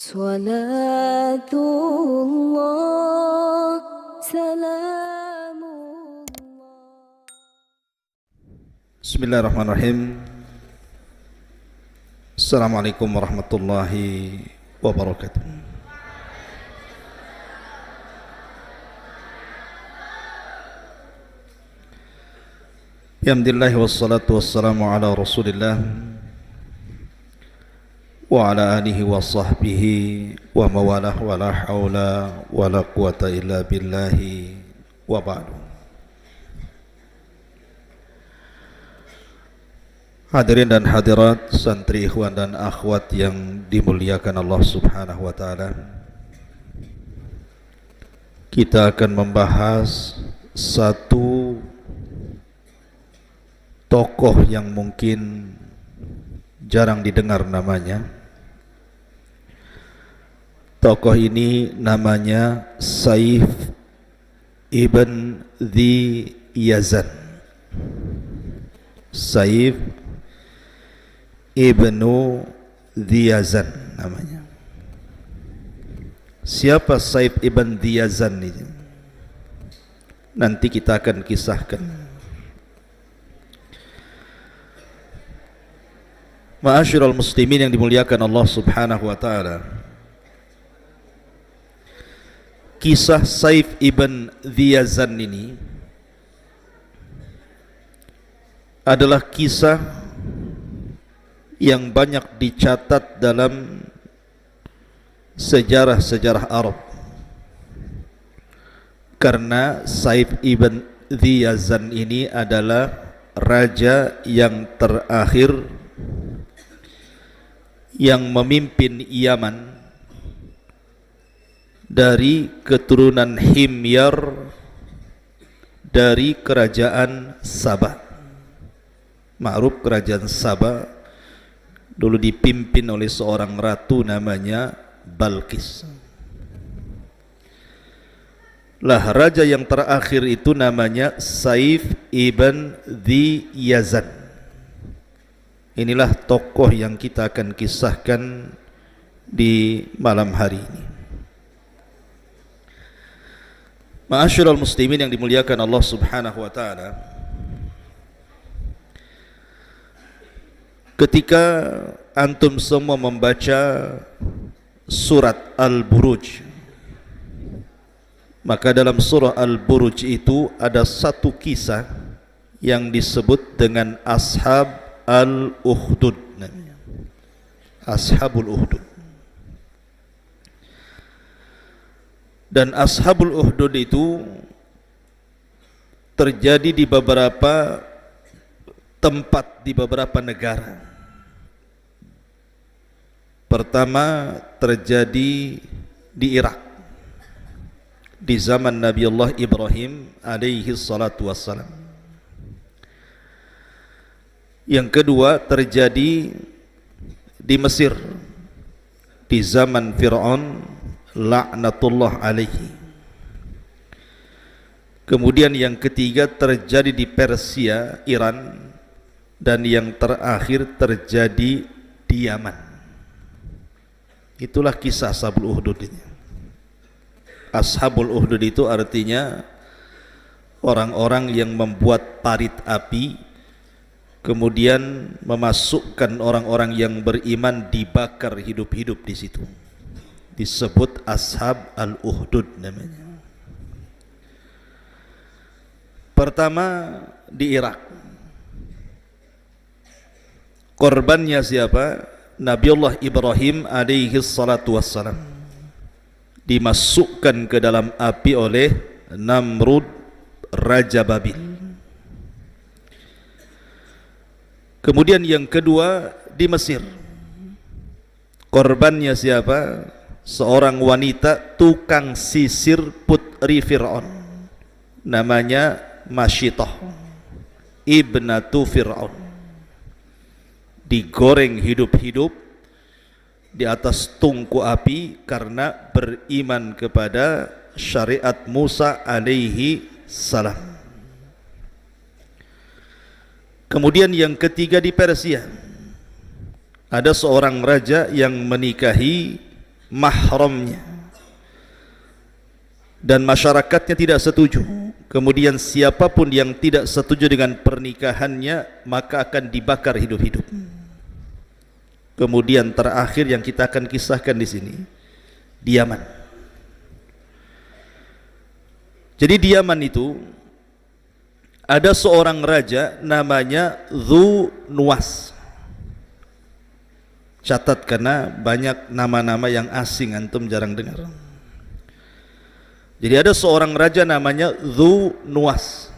Salatullah, salamullah. Bismillahirrahmanirrahim. Assalamualaikum warahmatullahi wabarakatuh. Alhamdulillah wassalatu wassalamu ala Rasulillah wa ala alihi wa sahbihi wa mawalah wa la hawla wa la quwata illa billahi wa ba'du. Hadirin dan hadirat, santri ikhwan dan akhwat yang dimuliakan Allah Subhanahu wa taala. Kita akan membahas satu tokoh yang mungkin jarang didengar namanya. Tokoh ini namanya Saif ibn Dhi Yazan. Saif ibnu Dhi Yazan namanya. Siapa Saif ibn Dhi Yazan ini? Nanti kita akan kisahkan. Ma'asyiral muslimin yang dimuliakan Allah Subhanahu wa taala. Kisah Saif ibn Dhi Yazan ini adalah kisah yang banyak dicatat dalam sejarah-sejarah Arab, karena Saif ibn Dhi Yazan ini adalah raja yang terakhir yang memimpin Yaman dari keturunan Himyar dari kerajaan Sabah. Ma'ruf, kerajaan Sabah dulu dipimpin oleh seorang ratu namanya Balqis. Lah, raja yang terakhir itu namanya Saif ibn Dhi Yazan. Inilah tokoh yang kita akan kisahkan di malam hari ini. Ma'asyiral muslimin yang dimuliakan Allah Subhanahu wa taala. Ketika antum semua membaca surat Al-Buruj, maka dalam surah Al-Buruj itu ada satu kisah yang disebut dengan Ashab Al-Ukhdud. Ashabul Ukhdud. Dan Ashabul Ukhdud itu terjadi di beberapa tempat, di beberapa negara. Pertama terjadi di Irak di zaman Nabi Allah Ibrahim alaihi salatu wassalam. Yang kedua terjadi di Mesir di zaman Fir'aun laknatullah alaihi. Kemudian yang ketiga terjadi di Persia, Iran, dan yang terakhir terjadi di Yaman. Itulah kisah Ashabul Ukhdud ini. Ashabul Ukhdud itu artinya orang-orang yang membuat parit api, kemudian memasukkan orang-orang yang beriman dibakar hidup-hidup di situ. Disebut Ashab Al-Ukhdud namanya. Pertama di Irak. Korbannya siapa? Nabiullah Ibrahim alaihi salatu wassalam. Dimasukkan ke dalam api oleh Namrud, Raja Babil. Kemudian yang kedua di Mesir. Korbannya siapa? Seorang wanita tukang sisir putri Fir'aun, namanya Masyitah ibnatu Fir'aun. Digoreng hidup-hidup di atas tungku api karena beriman kepada syariat Musa alaihi salam. Kemudian yang ketiga di Persia. Ada seorang raja yang menikahi mahramnya dan masyarakatnya tidak setuju, kemudian siapapun yang tidak setuju dengan pernikahannya maka akan dibakar hidup-hidup. Kemudian terakhir yang kita akan kisahkan di sini, di Yaman. Jadi di Yaman itu ada seorang raja namanya Dzu Nuwas. Catat karena banyak nama-nama yang asing, antum jarang dengar. Jadi ada seorang raja namanya Dzu Nuwas.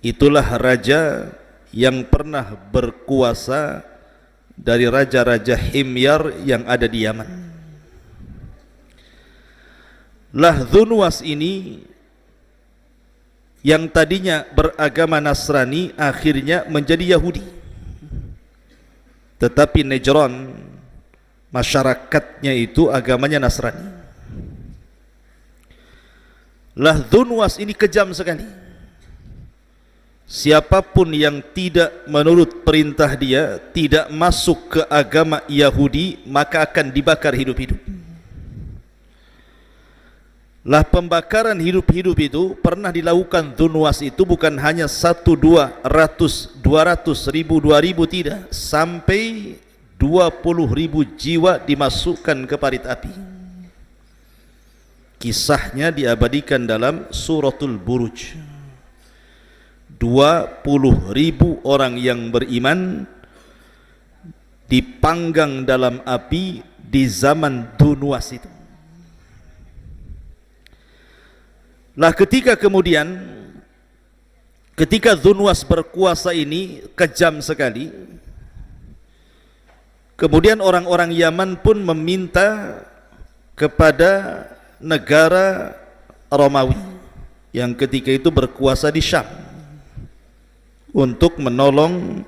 Itulah raja yang pernah berkuasa dari raja-raja Himyar yang ada di Yaman. Lah Dzu Nuwas ini yang tadinya beragama Nasrani akhirnya menjadi Yahudi. Tetapi Najran masyarakatnya itu agamanya Nasrani. Lah Dzu Nuwas ini kejam sekali. Siapapun yang tidak menurut perintah dia, tidak masuk ke agama Yahudi, maka akan dibakar hidup-hidup. Lah pembakaran hidup-hidup itu pernah dilakukan Dzu Nuwas itu bukan hanya 1, 2, 100, 200, 1000, 2000, tidak, sampai 20.000 jiwa dimasukkan ke parit api. Kisahnya diabadikan dalam Suratul Buruj. 20.000 orang yang beriman dipanggang dalam api di zaman Dzu Nuwas itu. Lah ketika Dzu Nuwas berkuasa ini kejam sekali, kemudian orang-orang Yaman pun meminta kepada negara Romawi yang ketika itu berkuasa di Syam untuk menolong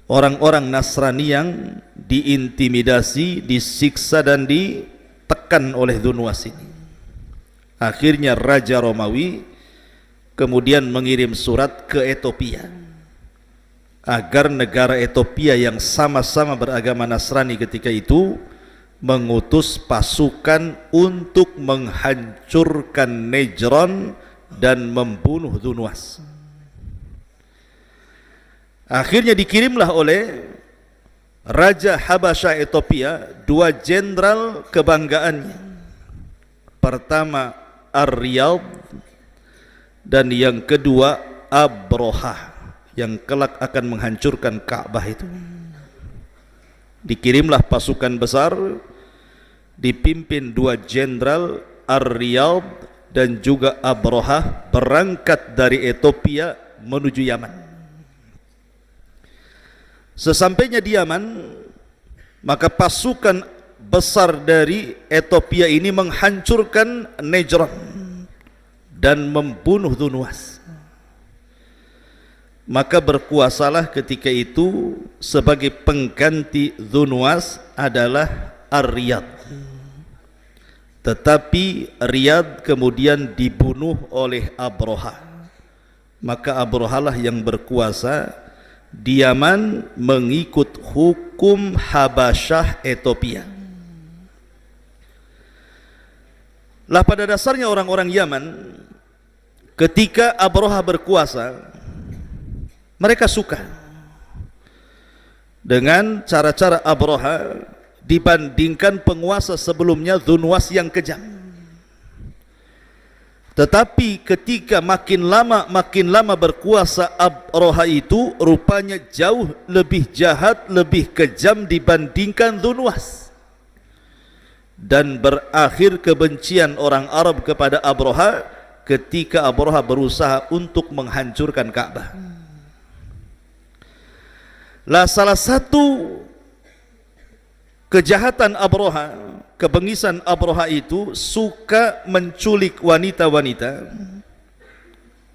orang-orang Nasrani yang diintimidasi, disiksa dan ditekan oleh Dzu Nuwas ini. Akhirnya Raja Romawi kemudian mengirim surat ke Ethiopia agar negara Ethiopia yang sama-sama beragama Nasrani ketika itu mengutus pasukan untuk menghancurkan Najran dan membunuh Dzu Nuwas. Akhirnya dikirimlah oleh Raja Habasha Ethiopia 2 jenderal kebanggaannya. Pertama Ar-Riyadh dan yang kedua Abroha yang kelak akan menghancurkan Ka'bah itu. Dikirimlah pasukan besar dipimpin 2 jenderal Ar-Riyadh dan juga Abroha berangkat dari Ethiopia menuju Yaman. Sesampainya di Yaman, maka pasukan besar dari Ethiopia ini menghancurkan Najran dan membunuh Dzu Nuwas. Maka berkuasalah ketika itu sebagai pengganti Dzu Nuwas adalah Ar-Riyadh. Tetapi Riyadh kemudian dibunuh oleh Abroha. Maka Abroha lah yang berkuasa di Yaman mengikut hukum Habasyah Ethiopia. Lah pada dasarnya orang-orang Yaman ketika Abroha berkuasa, mereka suka dengan cara-cara Abroha dibandingkan penguasa sebelumnya Dzu Nuwas yang kejam. Tetapi ketika makin lama berkuasa Abroha itu rupanya jauh lebih jahat, lebih kejam dibandingkan Dzu Nuwas. Dan berakhir kebencian orang Arab kepada Abroha ketika Abroha berusaha untuk menghancurkan Ka'bah. Lah salah satu kejahatan Abroha, kebengisan Abroha itu suka menculik wanita-wanita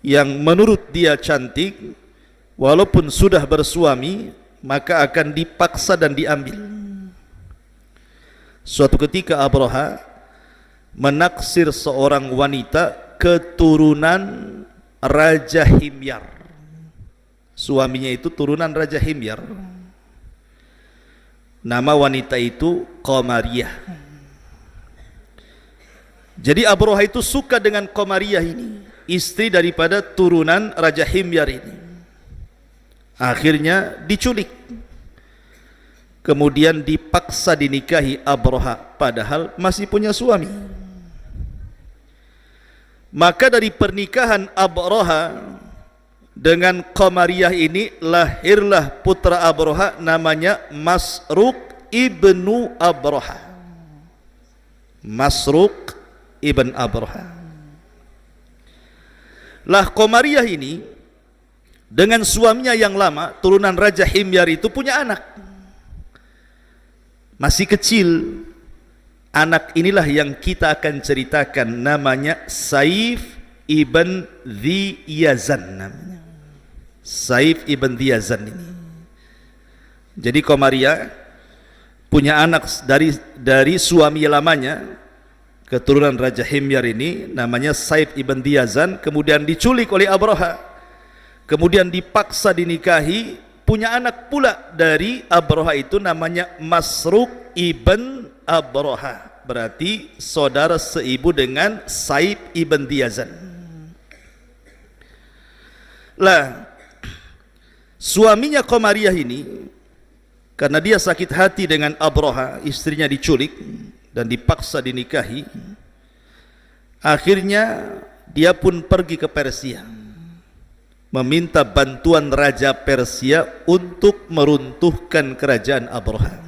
yang menurut dia cantik, walaupun sudah bersuami maka akan dipaksa dan diambil. Suatu ketika Abroha menaksir seorang wanita keturunan Raja Himyar. Suaminya itu turunan Raja Himyar. Nama wanita itu Qamariyah. Jadi Abroha itu suka dengan Qamariyah ini, istri daripada turunan Raja Himyar ini. Akhirnya diculik, kemudian dipaksa dinikahi Abroha, padahal masih punya suami. Maka dari pernikahan Abroha dengan Qamariyah ini lahirlah putra Abroha, namanya Masruq ibnu Abroha. Masruq ibn Abroha. Lah Qamariyah ini dengan suaminya yang lama, turunan Raja Himyar itu, punya anak masih kecil. Anak inilah yang kita akan ceritakan, namanya Saif ibn Dhi Yazan namanya. Saif ibn Dhi Yazan ini. Jadi Qamariyah punya anak dari suami lamanya, keturunan Raja Himyar ini, namanya Saif ibn Dhi Yazan. Kemudian diculik oleh Abroha, kemudian dipaksa dinikahi, punya anak pula dari Abroha itu, namanya Masruq ibn Abroha. Berarti saudara seibu dengan Saif ibn Dhi Yazan. Lah suaminya Qamariyah ini, karena dia sakit hati dengan Abroha, istrinya diculik dan dipaksa dinikahi, akhirnya dia pun pergi ke Persia, meminta bantuan Raja Persia untuk meruntuhkan kerajaan Abroha.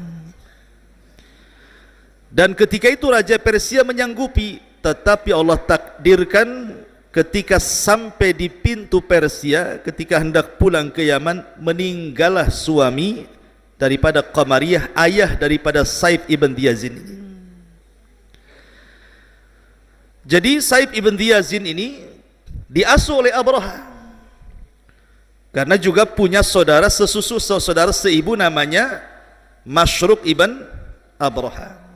Dan ketika itu Raja Persia menyanggupi, tetapi Allah takdirkan ketika sampai di pintu Persia, ketika hendak pulang ke Yaman, meninggallah suami daripada Qamariyah, ayah daripada Saif ibn Dhi Yazin ini. Jadi Saif ibn Dhi Yazin ini diasuh oleh Abroha, karena juga punya saudara sesusu, saudara seibu, namanya Masruq ibn Abroha.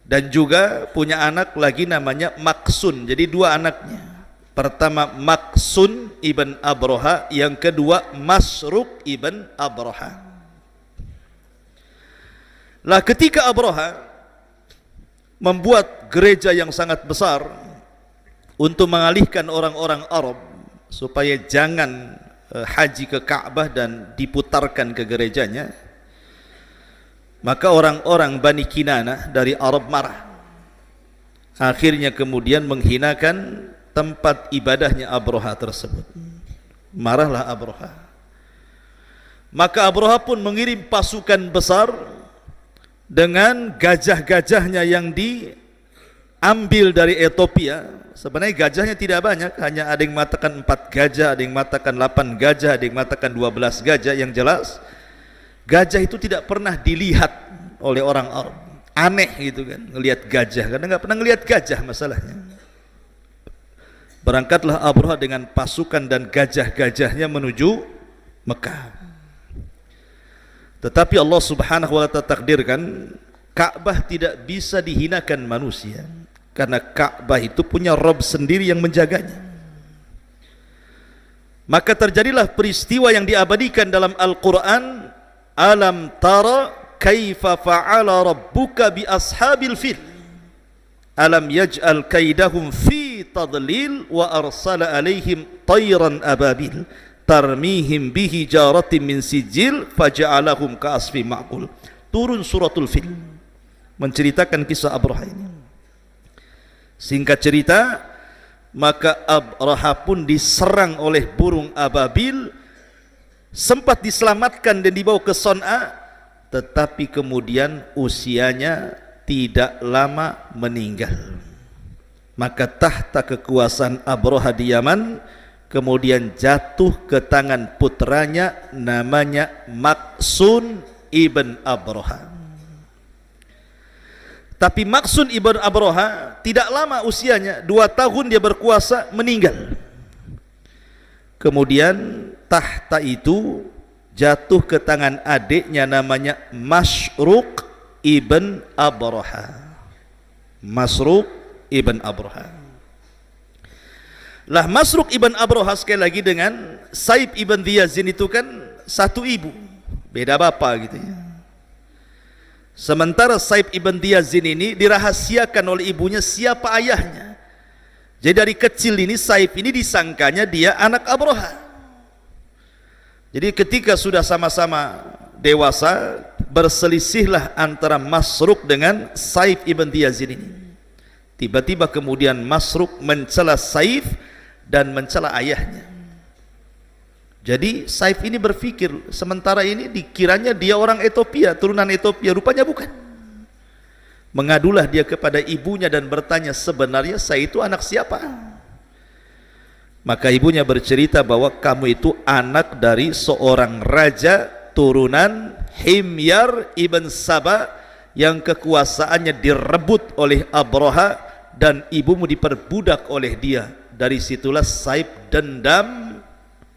Dan juga punya anak lagi namanya Maksun. Jadi dua anaknya. Pertama Maksun ibn Abroha, yang kedua Masruq ibn Abroha. Lah ketika Abroha membuat gereja yang sangat besar untuk mengalihkan orang-orang Arab supaya jangan haji ke Ka'bah dan diputarkan ke gerejanya, maka orang-orang Bani Kinanah dari Arab marah. Akhirnya kemudian menghinakan tempat ibadahnya Abroha tersebut. Marahlah Abroha. Maka Abroha pun mengirim pasukan besar dengan gajah-gajahnya yang diambil dari Ethiopia. Sebenarnya gajahnya tidak banyak, hanya ada yang mengatakan 4 gajah, ada yang mengatakan 8 gajah, ada yang mengatakan 12 gajah. Yang jelas gajah itu tidak pernah dilihat oleh orang Arab. Aneh gitu kan, ngelihat gajah, karena nggak pernah ngelihat gajah masalahnya. Berangkatlah Abroha dengan pasukan dan gajah-gajahnya menuju Mekah. Tetapi Allah Subhanahu wa ta'ala takdirkan Ka'bah tidak bisa dihinakan manusia, karena Ka'bah itu punya Rabb sendiri yang menjaganya. Maka terjadilah peristiwa yang diabadikan dalam Al-Quran, alam tara kaifa fa'ala rabbuka bi ashabil fil alam yaj'al kaidahum fi tadlil wa arsala alaihim tayran ababil tarmihim bihi jaratin min sijil faja'alahum ka'asfi ma'kul. Turun suratul Fil menceritakan kisah Abroha ini. Singkat cerita, maka Abroha pun diserang oleh burung ababil, sempat diselamatkan dan dibawa ke Son'a, tetapi kemudian usianya tidak lama meninggal. Maka tahta kekuasaan Abroha di Yaman kemudian jatuh ke tangan putranya, namanya Maksun ibn Abroha. Tapi Maksun ibn Abroha tidak lama usianya, 2 tahun dia berkuasa, meninggal. Kemudian tahta itu jatuh ke tangan adiknya, namanya Masruq ibn Abroha. Masruq ibn Abroha. Lah Masruq ibn Abroha sekali lagi dengan Saif ibn Dhi Yazin itu kan satu ibu, beda bapak gitu ya. Sementara Saif ibn Yazin ini dirahasiakan oleh ibunya siapa ayahnya. Jadi dari kecil ini Saif ini disangkanya dia anak Abraha. Jadi ketika sudah sama-sama dewasa, berselisihlah antara Masruq dengan Saif ibn Yazin ini. Tiba-tiba kemudian Masruq mencela Saif dan mencela ayahnya. Jadi Saif ini berpikir, sementara ini dikiranya dia orang Ethiopia, turunan Ethiopia, rupanya bukan. Mengadulah dia kepada ibunya dan bertanya, sebenarnya saya itu anak siapa? Maka ibunya bercerita bahwa kamu itu anak dari seorang raja turunan Himyar ibn Saba yang kekuasaannya direbut oleh Abraha dan ibumu diperbudak oleh dia. Dari situlah Saif dendam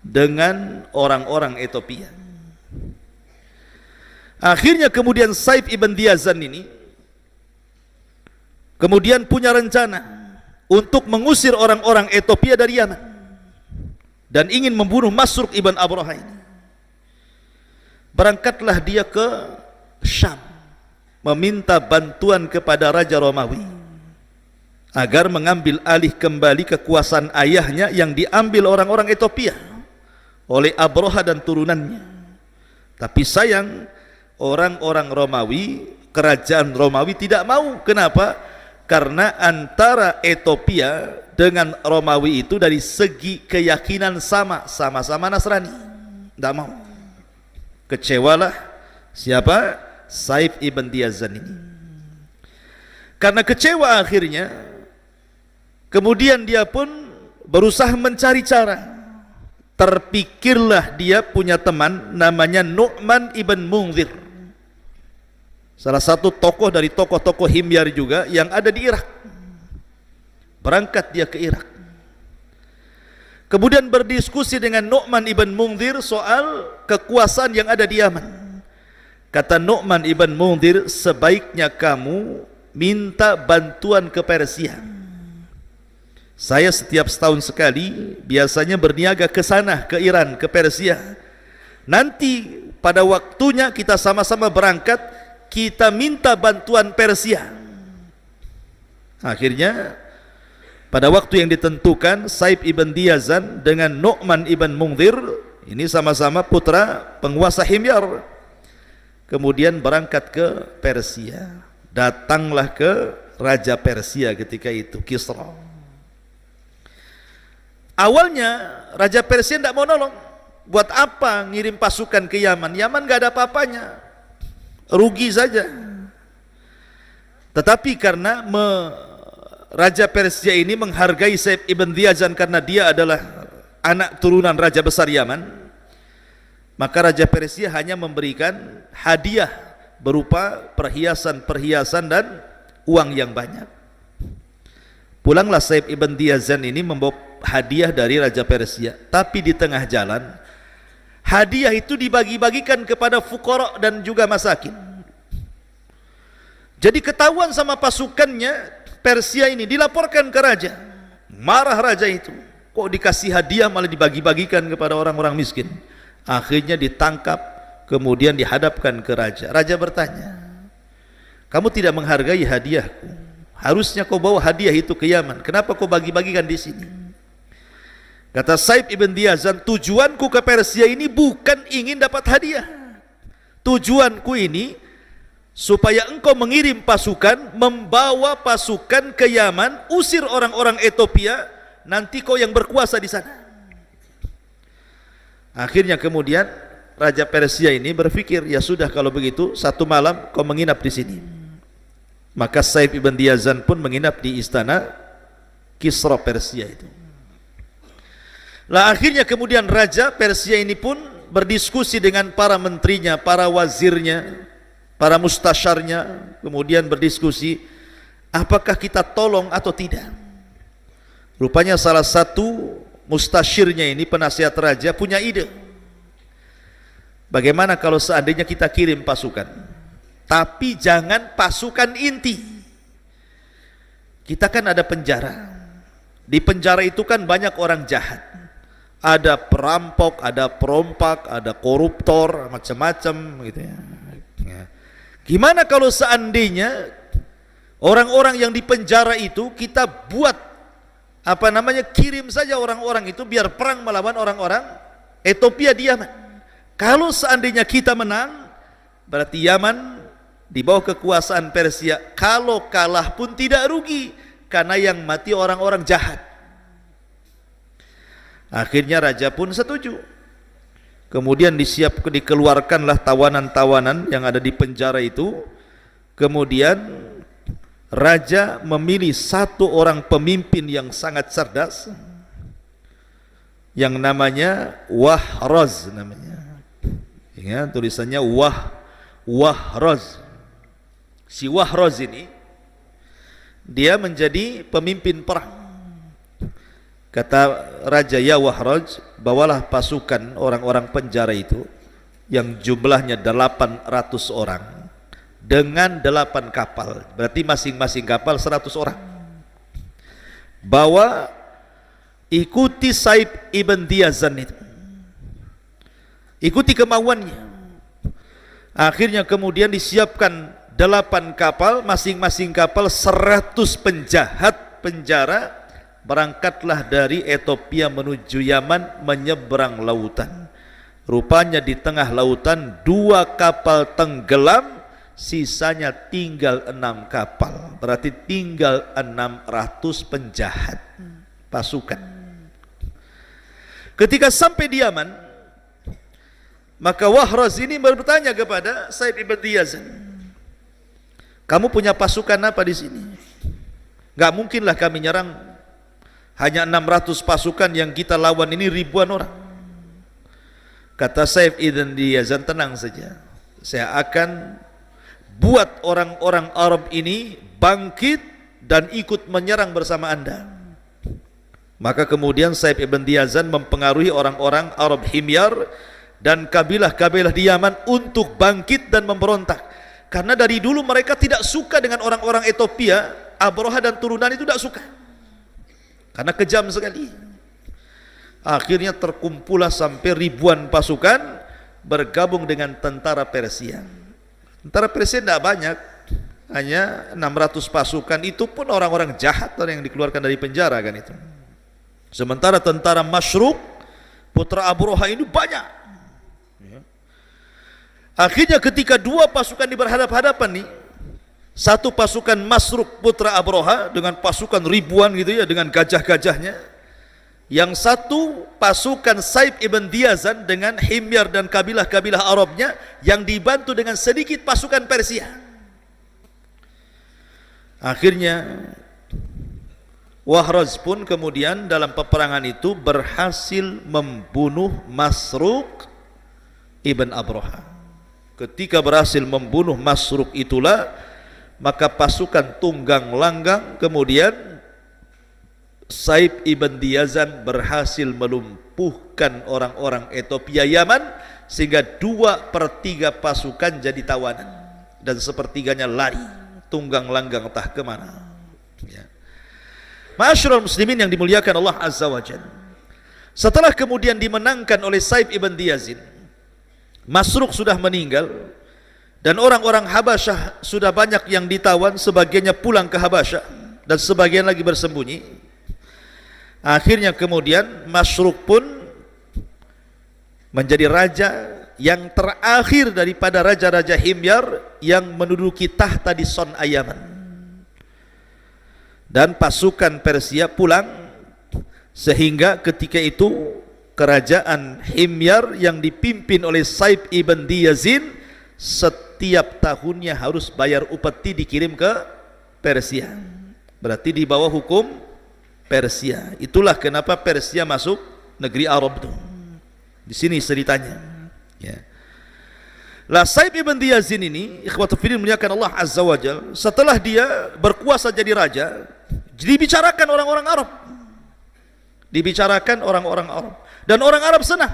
dengan orang-orang Ethiopia. Akhirnya kemudian Saif ibn Yazan ini kemudian punya rencana untuk mengusir orang-orang Ethiopia dari Yaman dan ingin membunuh Masruq ibn Abraha ini. Berangkatlah dia ke Syam meminta bantuan kepada Raja Romawi agar mengambil alih kembali kekuasaan ayahnya yang diambil orang-orang Ethiopia oleh Abraha dan turunannya. Tapi sayang, orang-orang Romawi, kerajaan Romawi tidak mau. Kenapa? Karena antara Ethiopia dengan Romawi itu dari segi keyakinan sama-sama Nasrani. Tidak mau. Kecewalah siapa? Saif ibn Yazan ini. Karena kecewa akhirnya, kemudian dia pun berusaha mencari cara. Terpikirlah dia punya teman namanya Nu'man ibn Munzir, salah satu tokoh dari tokoh-tokoh Himyar juga yang ada di Irak. Berangkat dia ke Irak, kemudian berdiskusi dengan Nu'man ibn Munzir soal kekuasaan yang ada di Yaman. Kata Nu'man ibn Munzir, sebaiknya kamu minta bantuan ke Persia. Saya setiap setahun sekali biasanya berniaga ke sana, ke Iran, ke Persia. Nanti pada waktunya kita sama-sama berangkat, kita minta bantuan Persia. Akhirnya pada waktu yang ditentukan, Saif ibn Yazan dengan Nu'man ibn Munzir, ini sama-sama putra penguasa Himyar, kemudian berangkat ke Persia. Datanglah ke Raja Persia ketika itu, Kisra. Awalnya Raja Persia tidak mau nolong. Buat apa ngirim pasukan ke Yaman? Yaman gak ada apa-apanya, rugi saja. Tetapi karena Raja Persia ini menghargai Saif ibn Yazan karena dia adalah anak turunan Raja besar Yaman, maka Raja Persia hanya memberikan hadiah berupa perhiasan-perhiasan dan uang yang banyak. Pulanglah Saif ibn Yazan ini membawa hadiah dari Raja Persia, tapi di tengah jalan hadiah itu dibagi-bagikan kepada fuqara dan juga masakin. Jadi ketahuan sama pasukannya Persia ini, dilaporkan ke raja. Marah raja itu, kok dikasih hadiah malah dibagi-bagikan kepada orang-orang miskin. Akhirnya ditangkap, kemudian dihadapkan ke raja. Raja bertanya, kamu tidak menghargai hadiahku, harusnya kau bawa hadiah itu ke Yaman, kenapa kau bagi-bagikan di sini? Kata Saif ibn Yazan, tujuanku ke Persia ini bukan ingin dapat hadiah. Tujuanku ini supaya engkau mengirim pasukan, membawa pasukan ke Yaman, usir orang-orang Ethiopia, nanti kau yang berkuasa di sana. Akhirnya kemudian Raja Persia ini berpikir, ya sudah kalau begitu satu malam kau menginap di sini. Maka Saif ibn Yazan pun menginap di istana Kisra Persia itu. Lah akhirnya kemudian Raja Persia ini pun berdiskusi dengan para menterinya, para wazirnya, para mustasyarnya, kemudian berdiskusi apakah kita tolong atau tidak. Rupanya salah satu mustasyirnya ini, penasihat raja, punya ide. Bagaimana kalau seandainya kita kirim pasukan, tapi jangan pasukan inti. Kita kan ada penjara. Di penjara itu kan banyak orang jahat. Ada perampok, ada perompak, ada koruptor, macam-macam gitu ya. Gimana kalau seandainya orang-orang yang di penjara itu kita buat kirim saja orang-orang itu biar perang melawan orang-orang Ethiopia di Yaman. Kalau seandainya kita menang, berarti Yaman di bawah kekuasaan Persia. Kalau kalah pun tidak rugi, karena yang mati orang-orang jahat. Akhirnya raja pun setuju. Kemudian dikeluarkanlah tawanan-tawanan yang ada di penjara itu. Kemudian raja memilih satu orang pemimpin yang sangat cerdas, yang namanya Wahroz namanya. Ya, tulisannya Wahroz. Si Wahroz ini dia menjadi pemimpin perang. Kata raja, ya Wahroz, bawalah pasukan orang-orang penjara itu yang jumlahnya 800 orang dengan 8 kapal, berarti masing-masing kapal 100 orang. Bawa, ikuti Saib ibn Diyazan itu, ikuti kemauannya. Akhirnya kemudian disiapkan 8 kapal, masing-masing kapal 100 penjahat penjara. Berangkatlah dari Ethiopia menuju Yaman, menyeberang lautan. Rupanya di tengah lautan 2 kapal tenggelam, sisanya tinggal 6 kapal. Berarti tinggal 600 penjahat pasukan. Ketika sampai di Yaman, maka Wahroz ini bertanya kepada Saib ibn Diyazan, kamu punya pasukan apa di sini? Gak mungkinlah kami nyerang hanya 600 pasukan, yang kita lawan ini ribuan orang. Kata Saib ibn Diyazan, tenang saja, saya akan buat orang-orang Arab ini bangkit dan ikut menyerang bersama Anda. Maka kemudian Saib ibn Diyazan mempengaruhi orang-orang Arab Himyar dan kabilah-kabilah di Yaman untuk bangkit dan memberontak. Karena dari dulu mereka tidak suka dengan orang-orang Ethiopia. Abroha dan turunan itu tidak suka, karena kejam sekali. Akhirnya terkumpullah sampai ribuan pasukan bergabung dengan tentara Persia. Tentara Persia tidak banyak, hanya 600 pasukan, itu pun orang-orang jahat yang dikeluarkan dari penjara kan itu. Sementara tentara Masyruk putra Abroha ini banyak. Akhirnya ketika 2 pasukan diberhadap-hadapan nih, satu pasukan Masruk putra Abroha dengan pasukan ribuan gitu ya, dengan gajah-gajahnya. Yang satu pasukan Saib ibn Diyazan dengan Himyar dan kabilah-kabilah Arabnya, yang dibantu dengan sedikit pasukan Persia. Akhirnya Wahroz pun kemudian dalam peperangan itu berhasil membunuh Masruk ibn Abroha. Ketika berhasil membunuh Masruk itulah, maka pasukan tunggang langgang kemudian Saib ibn Diyazan berhasil melumpuhkan orang-orang Ethiopia Yaman, sehingga 2/3 pasukan jadi tawanan dan sepertiganya lari tunggang langgang entah kemana. Ya. Ma'asyiral muslimin yang dimuliakan Allah Azza wa Jalla, setelah kemudian dimenangkan oleh Saib ibn Diyazin, Masruk sudah meninggal dan orang-orang Habasyah sudah banyak yang ditawan, sebagiannya pulang ke Habasyah dan sebagian lagi bersembunyi. Akhirnya kemudian Masruk pun menjadi raja yang terakhir daripada raja-raja Himyar yang menduduki tahta di Son'a Yaman. Dan pasukan Persia pulang, sehingga ketika itu kerajaan Himyar yang dipimpin oleh Saib ibn Diyazin setiap tahunnya harus bayar upeti, dikirim ke Persia. Berarti di bawah hukum Persia. Itulah kenapa Persia masuk negeri Arab itu. Di sini ceritanya. Ya. Lah Saib ibn Diyazin ini, ikhwatul fillah muliakan Allah Azza wa Jalla, setelah dia berkuasa jadi raja, dibicarakan orang-orang Arab. Dibicarakan orang-orang Arab. Dan orang Arab senang,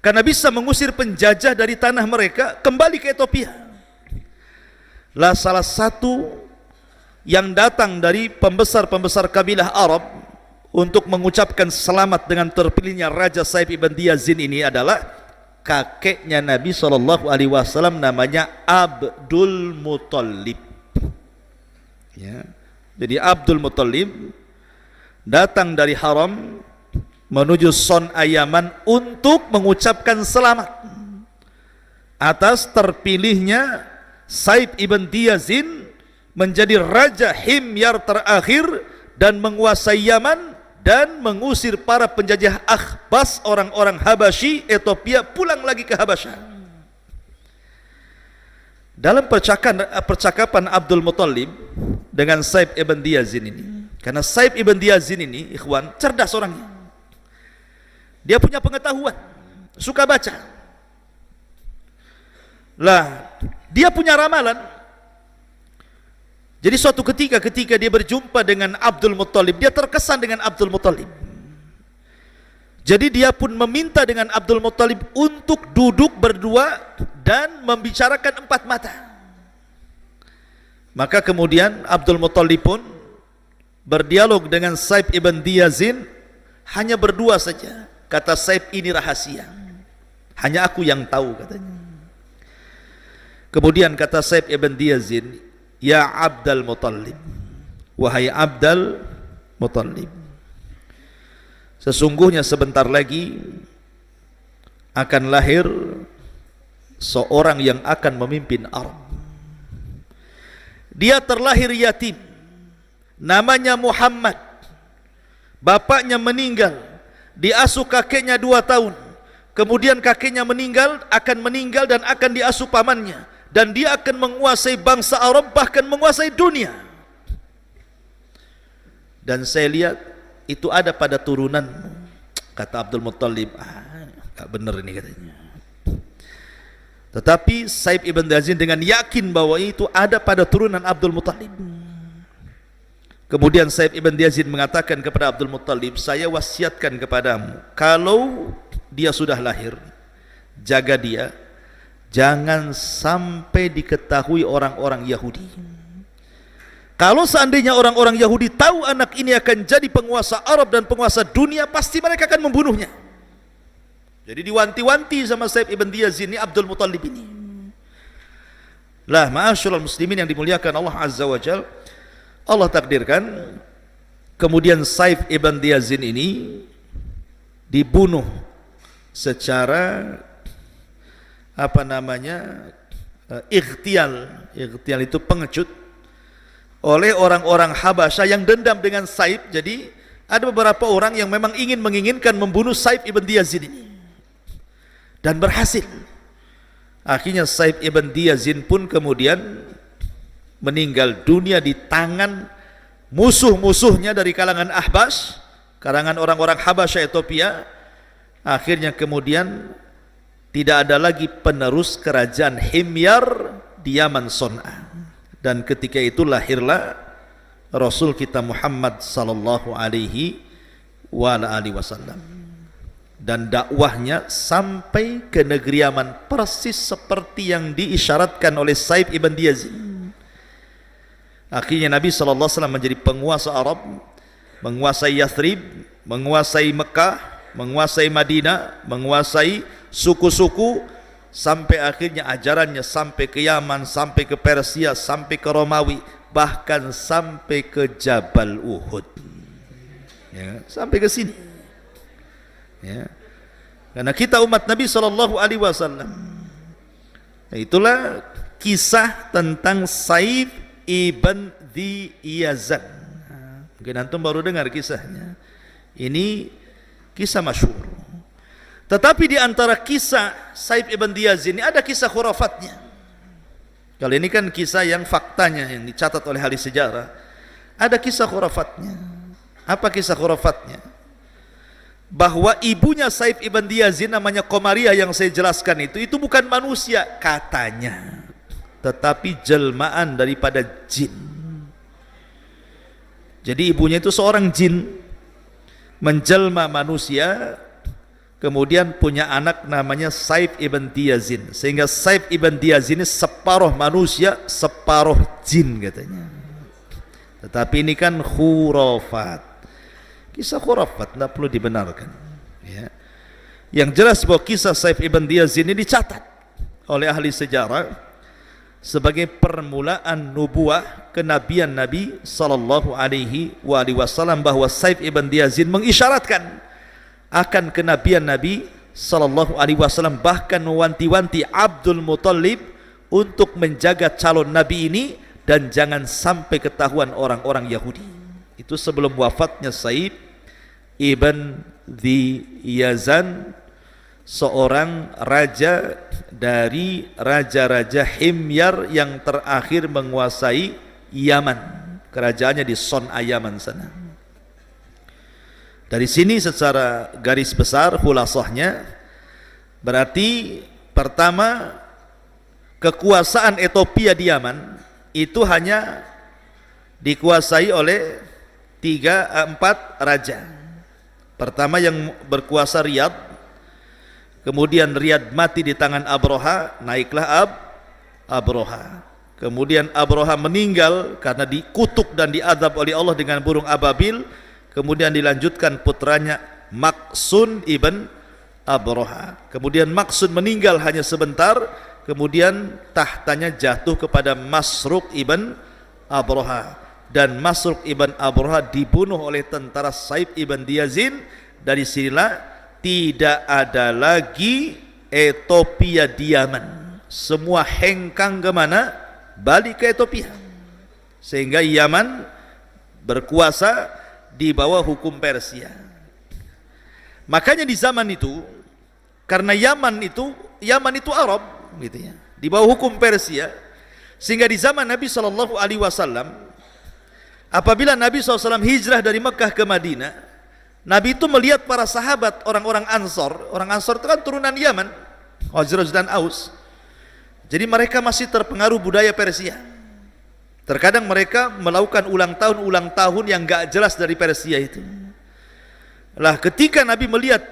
karena bisa mengusir penjajah dari tanah mereka kembali ke Ethiopia. Lah salah satu yang datang dari pembesar-pembesar kabilah Arab untuk mengucapkan selamat dengan terpilihnya Raja Saib ibn Diyazin ini adalah kakeknya Nabi SAW namanya Abdul Muthalib. Ya. Jadi Abdul Muthalib datang dari haram menuju Son'a Yaman untuk mengucapkan selamat atas terpilihnya Saib ibn Diyazin menjadi raja Himyar terakhir dan menguasai Yaman dan mengusir para penjajah Akhbas, orang-orang Habasyi Ethiopia pulang lagi ke Habasyah. Dalam percakapan Abdul Muthalib dengan Saib ibn Diyazin ini, karena Saib ibn Diyazin ini, ikhwan, cerdas orangnya. Dia punya pengetahuan, suka baca. Lah, dia punya ramalan. Jadi suatu ketika dia berjumpa dengan Abdul Muthalib, dia terkesan dengan Abdul Muthalib. Jadi dia pun meminta dengan Abdul Muthalib untuk duduk berdua dan membicarakan empat mata. Maka kemudian Abdul Muthalib pun berdialog dengan Saib ibn Diyazin hanya berdua saja. Kata Saib, ini rahasia, hanya aku yang tahu, katanya. Kemudian kata Saib ibn Diyazin, ya Abdul Muthalib, wahai Abdul Muthalib, sesungguhnya sebentar lagi akan lahir seorang yang akan memimpin Arab. Dia terlahir yatim, namanya Muhammad. Bapaknya meninggal, diasuh kakeknya 2 tahun. Kemudian kakeknya akan meninggal dan akan diasuh pamannya. Dan dia akan menguasai bangsa Arab, bahkan menguasai dunia. Dan saya lihat itu ada pada turunanmu, kata Abdul Muthalib. Gak benar ini, katanya. Tetapi Saib ibn Diyazin dengan yakin bahwa itu ada pada turunan Abdul Muthalib. Kemudian Saib ibn Diyazin mengatakan kepada Abdul Muthalib, saya wasiatkan kepadamu, kalau dia sudah lahir, jaga dia, jangan sampai diketahui orang-orang Yahudi. Kalau seandainya orang-orang Yahudi tahu anak ini akan jadi penguasa Arab dan penguasa dunia, pasti mereka akan membunuhnya. Jadi diwanti-wanti sama Saib ibn Diyazin ini Abdul Muthalib ini. Lah, ma'asyiral muslimin yang dimuliakan Allah Azza wa Jalla, Allah takdirkan kemudian Saib ibn Diyazin ini dibunuh secara ightial itu pengecut oleh orang-orang Habasyah yang dendam dengan Saib. Jadi ada beberapa orang yang memang menginginkan membunuh Saib ibn Diyazin ini dan berhasil. Akhirnya Saib ibn Diyazin pun kemudian meninggal dunia di tangan musuh-musuhnya dari kalangan Ahbas, kalangan orang-orang Habasyah Ethiopia. Akhirnya kemudian tidak ada lagi penerus kerajaan Himyar di Yaman Son'a. Dan ketika itu lahirlah Rasul kita Muhammad sallallahu alaihi wasallam. Dan dakwahnya sampai ke negeri Yaman persis seperti yang diisyaratkan oleh Saib ibn Diyazin. Akhirnya Nabi sallallahu alaihi wasallam menjadi penguasa Arab, menguasai Yathrib, menguasai Mekah, menguasai Madinah, menguasai suku-suku, sampai akhirnya ajarannya sampai ke Yaman, sampai ke Persia, sampai ke Romawi, bahkan sampai ke Jabal Uhud. Ya, sampai ke sini. Ya. Karena kita umat Nabi sallallahu alaihi wasallam. Itulah kisah tentang Saib ibn Diyazin. Mungkin antum baru dengar kisahnya. Ini kisah masyhur. Tetapi di antara kisah Saib ibn Diyazin ini ada kisah khurafatnya. Kalau ini kan kisah yang faktanya yang dicatat oleh ahli sejarah. Ada kisah khurafatnya. Apa kisah khurafatnya? Bahwa ibunya Saib ibn Diyazin namanya Komariah yang saya jelaskan itu bukan manusia katanya, tetapi jelmaan daripada jin. Jadi ibunya itu seorang jin menjelma manusia, kemudian punya anak namanya Saib ibn Diyazin, sehingga Saib ibn Diyazin ini separuh manusia separuh jin katanya. Tetapi ini kan khurafat, kisah khurafat, tidak perlu dibenarkan ya. Yang jelas bahwa kisah Saif ibn Yazid ini dicatat oleh ahli sejarah sebagai permulaan nubuah kenabian Nabi sallallahu alaihi wasallam, bahwa Saif ibn Yazid mengisyaratkan akan kenabian Nabi sallallahu alaihi wasallam, bahkan mewanti-wanti Abdul Muthalib untuk menjaga calon nabi ini dan jangan sampai ketahuan orang-orang Yahudi. Itu sebelum wafatnya Saif ibn Yazid, seorang raja dari raja-raja Himyar yang terakhir menguasai Yaman. Kerajaannya di Son'a Yaman sana. Dari sini secara garis besar khulasahnya berarti pertama, kekuasaan Ethiopia di Yaman itu hanya dikuasai oleh 4 raja. Pertama yang berkuasa Riyadh, kemudian Riyadh mati di tangan Abroha, naiklah Abroha. Kemudian Abroha meninggal karena dikutuk dan diazab oleh Allah dengan burung ababil. Kemudian dilanjutkan putranya Maksun ibn Abroha. Kemudian Maksun meninggal hanya sebentar, kemudian tahtanya jatuh kepada Masruq ibn Abroha, dan Masruq ibn Abroha dibunuh oleh tentara Saif ibn Yazid. Dari sinilah tidak ada lagi Ethiopia di Yaman. Semua hengkang ke mana? Balik ke Ethiopia. Sehingga Yaman berkuasa di bawah hukum Persia. Makanya di zaman itu, karena Yaman itu Arab gitu ya, di bawah hukum Persia, sehingga di zaman Nabi sallallahu alaihi wasallam, apabila Nabi SAW hijrah dari Mekah ke Madinah, Nabi itu melihat para sahabat orang-orang Ansor. Orang Ansor itu kan turunan Yaman, Khazraj dan Aus. Jadi mereka masih terpengaruh budaya Persia. Terkadang mereka melakukan ulang tahun yang gak jelas dari Persia itu. Lah ketika Nabi melihat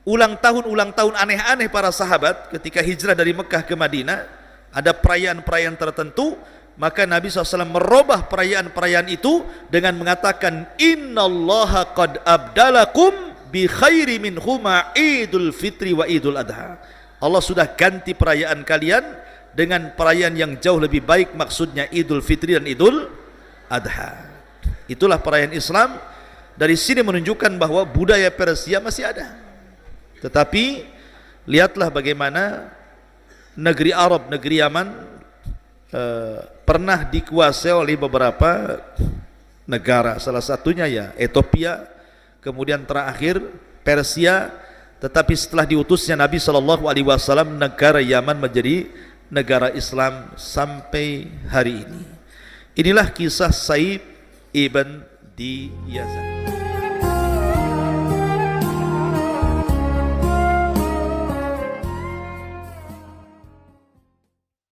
ulang tahun aneh-aneh para sahabat ketika hijrah dari Mekah ke Madinah, ada perayaan-perayaan tertentu, maka Nabi SAW merubah perayaan-perayaan itu dengan mengatakan, innallaha qad abdalakum bi khairi minhuma idul fitri wa idul adha. Allah sudah ganti perayaan kalian dengan perayaan yang jauh lebih baik, maksudnya Idul Fitri dan Idul Adha. Itulah perayaan Islam. Dari sini menunjukkan bahwa budaya Persia masih ada. Tetapi lihatlah bagaimana negeri Arab, negeri Yaman pernah dikuasai oleh beberapa negara. Salah satunya ya Ethiopia, kemudian terakhir Persia. Tetapi setelah diutusnya Nabi SAW, negara Yaman menjadi negara Islam sampai hari ini. Inilah kisah Saif ibn Yazid.